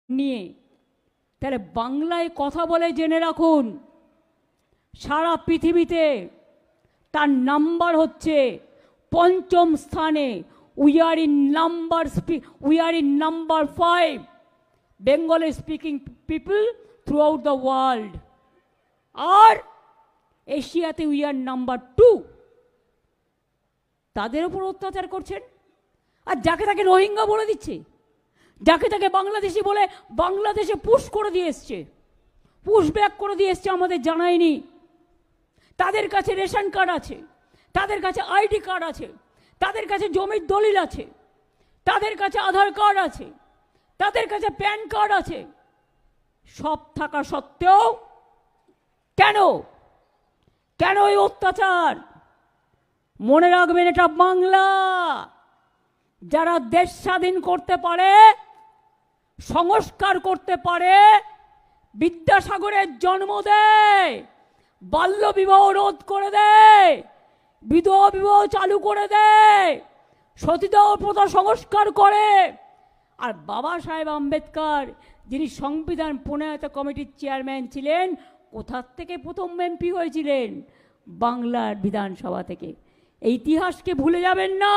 নিয়ে, তাহলে বাংলায় কথা বলে জেনে রাখুন, সারা পৃথিবীতে তার নাম্বার হচ্ছে ৫ম স্থানে। We are in number 5 Bengali speaking people throughout the world. আর এশিয়াতে উই আর নাম্বার 2। তাদের উপর অত্যাচার করছেন, আর যাকে তাকে রোহিঙ্গা বলে দিচ্ছে, যাকে তাকে বাংলাদেশি বলে বাংলাদেশে পুশ করে দিয়ে এসছে, পুশ ব্যাক করে দিয়ে এসছে, আমাদের জানায়নি। তাদের কাছে রেশন কার্ড আছে, তাদের কাছে আইডি কার্ড আছে, তাদের কাছে জমির দলিল আছে, তাদের কাছে আধার কার্ড আছে, তাদের কাছে প্যান কার্ড আছে। সব থাকা সত্ত্বেও কেন কেন এই অত্যাচার? মনে রাখবেন, এটা বাংলা। যারা দেশ স্বাধীন করতে পারে, সংস্কার করতে পারে, বিদ্যাসাগরের জন্ম দেয়, বাল্য বিবাহ রোধ করে দেয়, বিধবা বিবাহ চালু করে দেয়, সতীদাহ প্রথা সংস্কার করে। আর বাবা সাহেব আম্বেদকর, যিনি সংবিধান প্রণয়ন কমিটির চেয়ারম্যান ছিলেন, কোথার থেকে প্রথম এমপি হয়েছিলেন? বাংলার বিধানসভা থেকে। এই ইতিহাসকে ভুলে যাবেন না।